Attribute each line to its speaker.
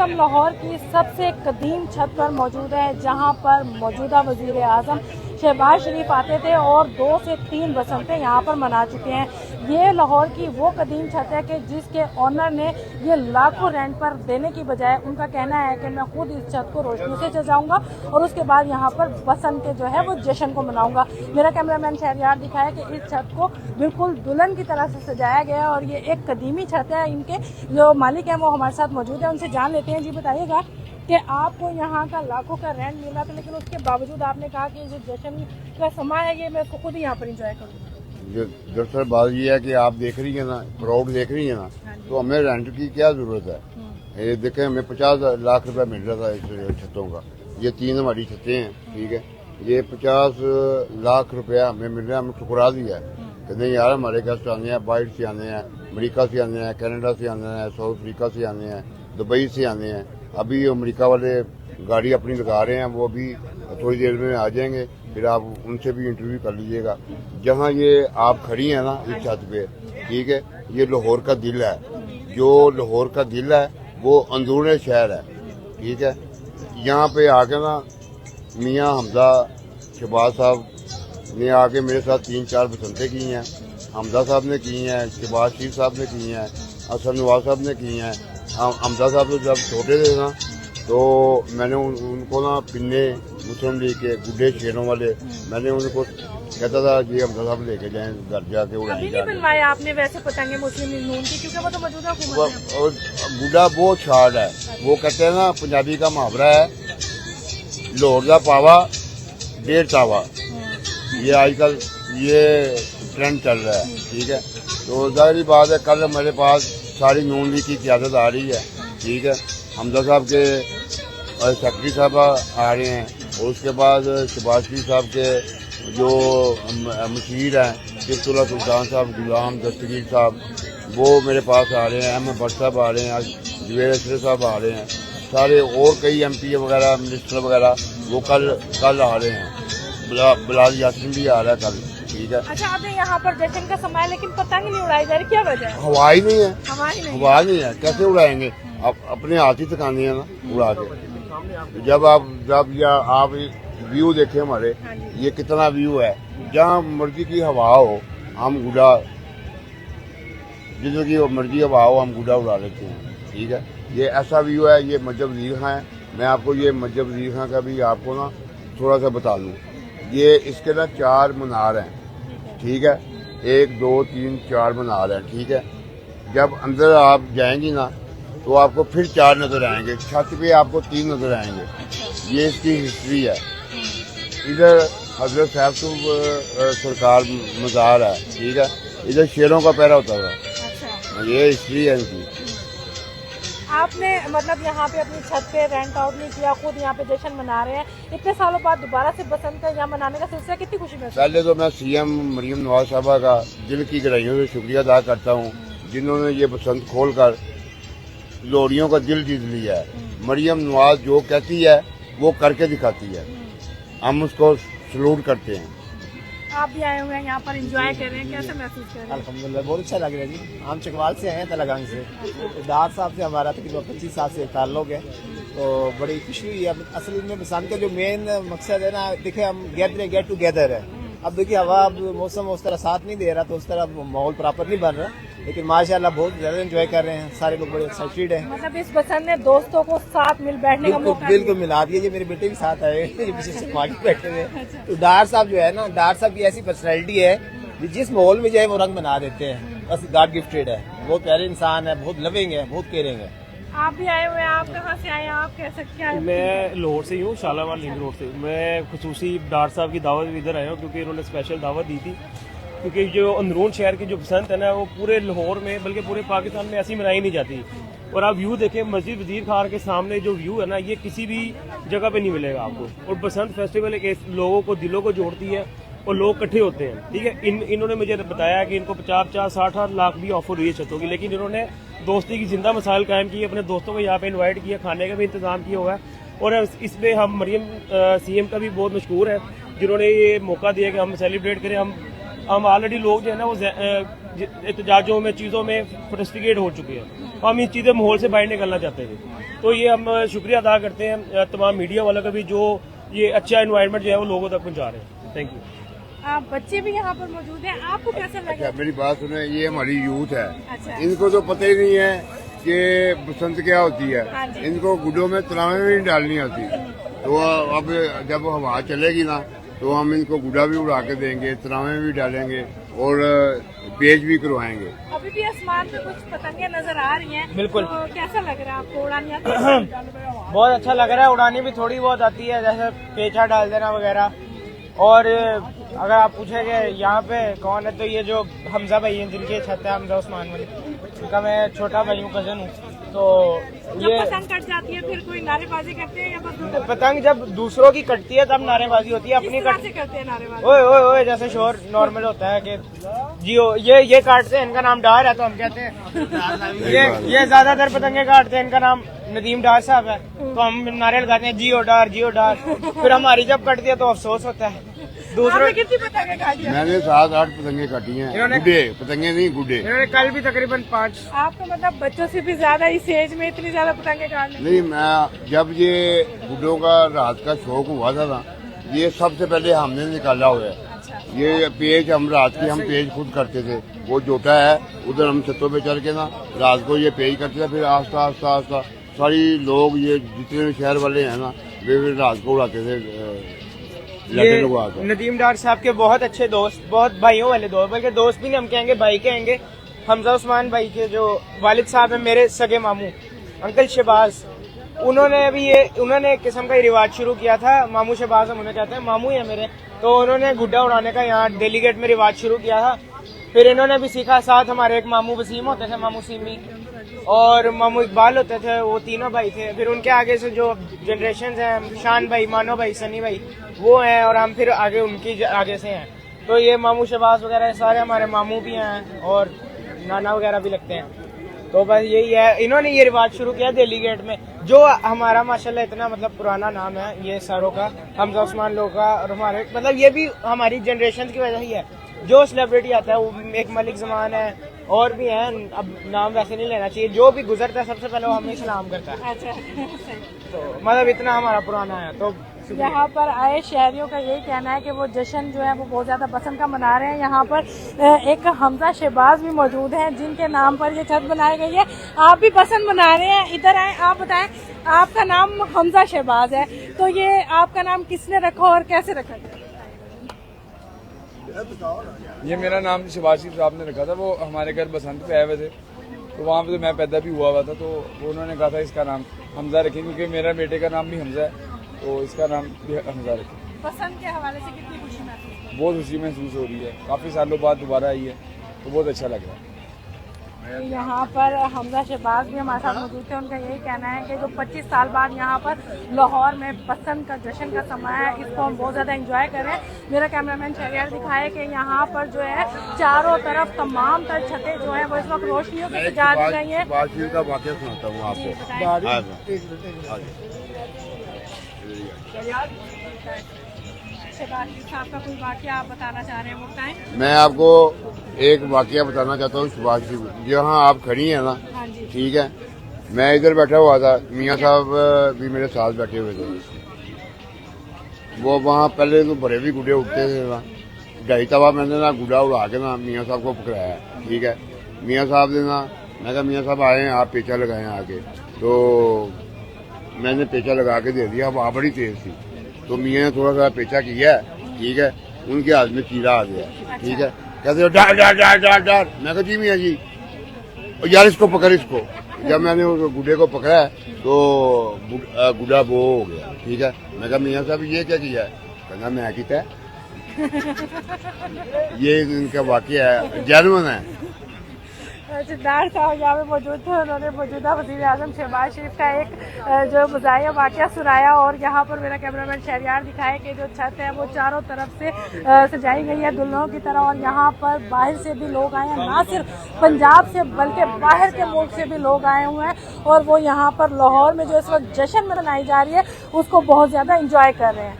Speaker 1: हम लाहौर की सबसे कदीम छत पर मौजूद हैं, जहां पर मौजूदा वजीर आज़म शहबाज शरीफ आते थे और 2 से 3 बसंतें यहाँ पर मना चुके हैं। ये लाहौर की वो कदीम छत है कि जिसके ऑनर ने ये लाखों रेंट पर देने की बजाय उनका कहना है कि मैं खुद इस छत को रोशनी से सजाऊंगा और उसके बाद यहाँ पर बसंत के जो है वो जश्न को मनाऊंगा। मेरा कैमरामैन शहरयार दिखाया कि इस छत को बिल्कुल दुल्हन की तरह से सजाया गया है और ये एक कदीमी छत है। इनके जो मालिक हैं वो हमारे साथ मौजूद है, उनसे जान लेते हैं। जी बताइएगा कि आपको यहाँ का लाखों का रेंट मिला था, लेकिन उसके बावजूद आपने कहा कि जो जश्न का समय है ये मैं इसको खुद ही यहाँ पर एंजॉय करूँगा।
Speaker 2: दरअसल बात ये है कि आप देख रही है ना, क्राउड देख रही है ना, तो हमें रेंट की क्या जरूरत है। ये देखें, हमें 50 लाख रुपया मिल रहा था इस छतों का। ये 3 हमारी छतें हैं, ठीक है। ये 50 लाख रुपया हमें मिल रहा है, हमें ठुकरा दिया है कि नहीं यार, हमारे गेस्ट आने हैं, बाहर से आने हैं, अमेरिका से आने हैं, कनाडा से आने हैं, साउथ अफ्रीका से आने हैं, दुबई से आने हैं। अभी अमेरिका वाले गाड़ी अपनी लगा रहे हैं, वो अभी थोड़ी देर में आ जाएंगे, फिर आप उनसे भी इंटरव्यू कर लीजिएगा। जहाँ ये आप खड़ी हैं ना इस छत पे, ठीक है, ये लाहौर का दिल है। जो लाहौर का दिल है वो अंदरूनी शहर है, ठीक है। यहाँ पे आके ना मियाँ हमजा शहबाज साहब ने आके मेरे साथ 3-4 बसंतें की हैं। हमजा साहब ने की हैं, शहबाज शरीफ साहब ने की हैं, हसन नवाज साहब ने की हैं। हमजा साहब तो जब छोटे थे ना, तो मैंने उनको ना पिन्ने मुस्लिम लीग के गुड्डे शेरों वाले, मैंने उनको कहता था कि हमजा साहब लेके जाएं घर जाके उड़ाई जाए।
Speaker 1: आपने वैसे पतंगे मुस्लिम नून की, क्योंकि वो तो मौजूदा
Speaker 2: गुड्डा वो छाड़ है। वो कहते हैं ना, पंजाबी का मुहावरा है, लाहौर का पावा 1.5 तावा। ये आजकल ये ट्रेंड चल रहा है, ठीक है। तो जाहिर बात है, कल मेरे पास सारी नून लीग की क़यादत आ रही है, ठीक है। हमजा साहब के सेक्रेटरी साहब आ रहे हैं और उसके बाद शहबाज शरीफ साहब के जो मशीर हैं, सिफ्तुल्लाह सुल्तान साहब, गुलाम दस्तगीर साहब, वो मेरे पास आ रहे हैं। अहमद भट्ट साहब आ रहे हैं, जवेद असर साहब आ रहे हैं, सारे और कई MP वगैरह, मिनिस्टर वगैरह वो कल आ रहे हैं। बिलाल यासीन भी आ रहा है कल, ठीक है।
Speaker 1: अच्छा, आपने यहाँ पर जश्न का समय, लेकिन पतंग नहीं उड़ाई जा रही, क्या वजह है?
Speaker 2: हवा ही नहीं है,
Speaker 1: हवा
Speaker 2: नहीं है, कैसे उड़ाएंगे? आप अपने हाथ ही थकाने हैं ना उड़ा के। जब आप व्यू देखें हमारे, ये कितना व्यू है। जहाँ मर्जी की हवा हो हम गुड्डा, जिस की मर्जी हवा हो हम गुड्डा उड़ा लेते हैं, ठीक है। ये ऐसा व्यू है। ये मस्जिद वज़ीर खां है। मैं आपको ये मस्जिद वज़ीर खां का भी आपको ना थोड़ा सा बता दूँ। ये इसके ना 4 मीनार हैं, ठीक है। 1, 2, 3, 4 मीनार हैं, ठीक है। जब अंदर आप जाएंगी ना तो आपको फिर 4 नजर आएंगे। छत पे आपको 3 नजर आएंगे। ये इसकी हिस्ट्री है। इधर हजरत साहब सरकार मज़ार है, ठीक है। इधर शेरों का पैरा होता था।
Speaker 1: अच्छा।
Speaker 2: ये हिस्ट्री है इनकी।
Speaker 1: आपने मतलब यहाँ पे अपनी छत पे रेंट आउट नहीं किया, खुद यहाँ पे जश्न मना रहे हैं। इतने सालों बाद दोबारा से बसंत यहाँ मनाने का सिलसिला, कितनी खुशी महसूस?
Speaker 2: पहले तो मैं CM मरियम नवाज साहबा का दिल की गहराइयों से शुक्रिया अदा करता हूँ, जिन्होंने ये बसंत खोल कर लोहड़ियों का दिल जीत लिया है। मरियम नवाज जो कहती है वो करके दिखाती है, हम उसको सलूट करते हैं।
Speaker 1: आप भी आए हुए हैं यहाँ पर, एंजॉय कर रहे हैं, कैसे महसूस कर रहे हैं?
Speaker 3: अल्हम्दुलिल्लाह बहुत अच्छा लग रहा है जी। हम चकवाल से हैं, तलागंज से। डार साहब से हमारा तकरीबन 25 साल से ताल्लुक है, तो बड़ी खुशी हुई है। असल में बसंत का जो मेन मकसद है ना, देखिए हम गेट टुगेदर है। अब देखिए हवा, अब मौसम उस तरह साथ नहीं दे रहा, तो उस तरह माहौल प्रॉपर नहीं बन रहा, लेकिन माशाल्लाह बहुत ज्यादा एंजॉय कर रहे हैं। सारे लोग बड़े एक्साइटेड हैं।
Speaker 1: मतलब इस बसंत ने दोस्तों को साथ मिल बैठने का मौका
Speaker 3: बिल्कुल मिला दिया। ये मेरे बेटे भी साथ आए, बैठे हुए। तो डार साहब जो है ना, डार साहब की ऐसी पर्सनैलिटी है, जिस माहौल में जाए वो रंग बना देते हैं। बस गॉड गिफ्टेड है, बहुत प्यारे इंसान है, बहुत लविंग है, बहुत केयरिंग है।
Speaker 1: आप भी आए हुए हैं, आप कहाँ से आए हैं? आप कह सकते हैं?
Speaker 4: मैं लाहौर से ही हूँ, शालामार लिंक रोड से। मैं खुसूसी डार साहब की दावत में इधर आया हूँ, क्योंकि इन्होंने स्पेशल दावत दी थी। क्योंकि जो अंदरून शहर की जो बसंत है ना, वो पूरे लाहौर में बल्कि पूरे पाकिस्तान में ऐसी मनाई नहीं जाती। और आप व्यू देखें, मस्जिद वज़ीर खां के सामने जो व्यू है ना, ये किसी भी जगह पे नहीं मिलेगा आपको। और बसंत फेस्टिवल एक लोगों को, दिलों को जोड़ती है और लोग इकट्ठे होते हैं, ठीक है। इन्होंने मुझे बताया कि इनको 50-60 लाख भी ऑफर हुई है छतों की, लेकिन इन्होंने दोस्ती की जिंदा मिसाल कायम की, अपने दोस्तों को यहाँ पे इनवाइट किया, खाने का भी इंतजाम किया हुआ है। और इसमें हम मरियम CM का भी बहुत मशहूर है, जिन्होंने ये मौका दिया कि हम सेलिब्रेट करें। हम ऑलरेडी लोग जो है ना वो एहतजाजों में, चीज़ों में फ्रस्ट्रेट हो चुके हैं। हम इस चीज़ें माहौल से बाहर निकलना चाहते थे। तो ये हम शुक्रिया अदा करते हैं तमाम मीडिया वालों का भी, जो ये अच्छा एनवायरनमेंट जो है वो लोगों तक पहुँचा रहे हैं। Thank you.
Speaker 1: बच्चे भी यहाँ पर मौजूद हैं, आपको कैसा लगा?
Speaker 2: अच्छा, मेरी बात सुने, ये हमारी यूथ है।
Speaker 1: अच्छा।
Speaker 2: इनको तो पता ही नहीं है कि बसंत क्या होती है।
Speaker 1: हाँ जी।
Speaker 2: इनको गुड्डों में तलावे भी नहीं डालनी आती। तो अब जब हवा चलेगी ना, तो हम इनको गुड्डा भी उड़ा के देंगे, तलावे भी डालेंगे और बेच भी करवाएंगे।
Speaker 1: अभी भी आसमान में कुछ पतंगे नजर आ रही हैं।
Speaker 5: बिल्कुल।
Speaker 1: तो कैसा लग रहा है आपको? उड़ानी आती है?
Speaker 5: बहुत अच्छा लग रहा है। उड़ानी भी थोड़ी बहुत आती है, जैसे पेचा डाल देना वगैरह। और अगर आप पूछेंगे यहाँ पे कौन है, तो ये जो हमजा भाई हैं, जिनकी छत है, हमजा उस्मान वाली, उनका मैं छोटा भाई हूँ, कजन हूँ। तो ये
Speaker 1: पतंग कट जाती है फिर कोई नारेबाजी करते हैं या बस
Speaker 5: पतंग जब दूसरों की कटती है तब नारेबाजी होती है, अपनी
Speaker 1: किस तरह
Speaker 5: कट
Speaker 1: से करते हैं नारेबाजी?
Speaker 5: ओए ओए ओए जैसे शोर नॉर्मल होता है कि जियो ये काटते हैं, इनका नाम डार है, तो हम कहते हैं ये ज्यादातर पतंगे काटते हैं, इनका नाम नदीम डार साहब है, तो हम नारे लगाते हैं जियो डार जियो डार। फिर हमारी जब कटती है तो अफसोस होता है। दूसरे
Speaker 1: आपने कितनी पतंगे काटी है?
Speaker 2: मैंने 7-8 पतंगे काटी हैं।
Speaker 5: इन्होंने-
Speaker 2: गुड्डे पतंगे नहीं, गुड्डे।
Speaker 5: इन्होंने कल भी तकरीबन 5।
Speaker 1: आपको मतलब बच्चों से भी ज्यादा इस एज में इतनी ज्यादा पतंगे काटने?
Speaker 2: नहीं, मैं जब ये गुड्डों का रात का शौक हुआ था ना, ये सबसे पहले हमने निकाला हुआ है। ये पेज हम रात की पेज खुद करते थे। वो जोटा है, उधर हम छतों पे चढ़ के ना रात को ये पेज करते थे। फिर आस्ता आस्ता आस्ता सारी लोग, ये जितने भी शहर वाले हैं ना, वे भी रात को उड़ाते थे।
Speaker 5: ये नदीम डार साहब के बहुत अच्छे दोस्त, बहुत भाइयों वाले दोस्त, बल्कि दोस्त भी नहीं, हम कहेंगे भाई कहेंगे। हमजा उस्मान भाई के जो वालिद साहब हैं, मेरे सगे मामू अंकल शहबाज, उन्होंने एक किस्म का रिवाज शुरू किया था। मामू शहबाज हम उन्हें कहते हैं, मामू ही है मेरे। तो उन्होंने गुड्डा उड़ाने का यहाँ डेलीगेट में रिवाज शुरू किया था। फिर इन्होंने भी सीखा। साथ हमारे एक मामू वसीम होते थे, मामू सीमी, और मामू इकबाल होते थे। वो तीनों भाई थे। फिर उनके आगे से जो जनरेशन हैं, शान भाई, मानो भाई, सनी भाई, वो हैं, और हम फिर आगे उनकी आगे से हैं। तो ये मामू शहबाज वगैरह सारे हमारे मामू भी हैं, और नाना वगैरह भी लगते हैं। तो बस यही है, इन्होंने ये रिवाज शुरू किया दिल्ली गेट में, जो हमारा माशाल्लाह इतना मतलब पुराना नाम है ये सारों का, हमजा उस्मान लोग का। और हमारे मतलब ये भी हमारी जनरेशन की वजह ही है। जो सेलिब्रिटी आता है, वो एक मलिक जमान है, और भी हैं, अब नाम वैसे नहीं लेना चाहिए। जो भी गुजरता है सबसे पहले वो हमें सलाम करता है।
Speaker 1: अच्छा।
Speaker 5: तो मतलब इतना हमारा पुराना है। तो
Speaker 1: यहाँ पर आए शहरियों का यही कहना है कि वो जश्न जो है वो बहुत ज़्यादा पसंद का मना रहे हैं। यहाँ पर एक हमजा शहबाज भी मौजूद हैं, जिनके नाम पर ये छत बनाई गई है। आप भी पसंद मना रहे हैं, इधर आए, आप बताएं। आपका नाम हमजा शहबाज है, तो ये आपका नाम किसने रखा और कैसे रखा?
Speaker 6: ये मेरा नाम शहबाज साहब ने रखा था। वो हमारे घर बसंत पे आए हुए थे, तो वहाँ पे तो मैं पैदा भी हुआ था। तो उन्होंने कहा था इसका नाम हमजा रखें, क्योंकि मेरा बेटे का नाम भी हमजा है, तो इसका नाम भी हमजा रखें।
Speaker 1: पसंद के हवाले से कितनी खुशी महसूस?
Speaker 6: बहुत खुशी महसूस हो रही है। काफ़ी सालों बाद दोबारा आई है, तो बहुत अच्छा लग रहा है।
Speaker 1: यहाँ पर हमजा शहबाज भी हमारे साथ मौजूद थे। उनका यही कहना है कि जो 25 साल बाद यहाँ पर लाहौर में पसंद का जश्न का समय है, इसको हम बहुत ज़्यादा एंजॉय करें। मेरा कैमरामैन शहरियार दिखाए कि यहाँ पर जो है चारों तरफ तमाम तर छतें जो है वो इस वक्त रोशनियों से सजा दी गई है।
Speaker 2: बातचीत का वाक़या सुनाता हूँ आपको।
Speaker 1: शहबाज साहब का कोई वाक़या आप बताना चाह रहे हैं, वो बताएं।
Speaker 2: मैं आपको एक वाक़या बताना चाहता हूँ सुभाष जी, जहाँ आप खड़ी हैं ना,
Speaker 1: हाँ जी।
Speaker 2: ठीक है। मैं इधर बैठा हुआ था, मियाँ साहब भी मेरे साथ बैठे हुए थे। वो वहाँ पहले तो बड़े भी गुड्डे उठते थे ना, 2.5 तवा मैंने ना गुड्डा उड़ा के ना मियाँ साहब को पकड़ाया, ठीक है। मियाँ साहब ने ना, मैं कहा मियाँ साहब आए हैं, आप पेचा लगाएं आके। तो मैंने पेचा लगा के दे दिया। हवा बड़ी तेज थी, तो मियाँ ने थोड़ा सा पेचा किया, ठीक है। उनके हाथ में कीड़ा आ गया, ठीक है। कहते हो डार डार डार डार डार। मैं कहा जी मियाँ जी, यार इसको पकड़ इसको। जब मैंने उस गुड्डे को पकड़ा तो गुड्डा वो हो गया, ठीक है। मैं कहा मियाँ साहब ये क्या किया है? कहना मैं किया है। ये इनका वाकया है, जेन्युइन है।
Speaker 1: सिद्धार्थ साहब यहाँ पे मौजूद थे। उन्होंने मौजूदा वज़ीर आज़म शहबाज शरीफ का एक जो मज़ाहिया वाक़या सुनाया, और यहाँ पर मेरा कैमरामैन शहरियार दिखाए कि जो छत है वो चारों तरफ से सजाई गई है दुल्हनों की तरह। और यहाँ पर बाहर से भी लोग आए हैं, ना सिर्फ पंजाब से बल्कि बाहर के मुल्क से भी लोग आए हुए हैं, और वो यहाँ पर लाहौर में जो इस वक्त जश्न मनाई जा रही है उसको बहुत ज़्यादा इंजॉय कर रहे हैं।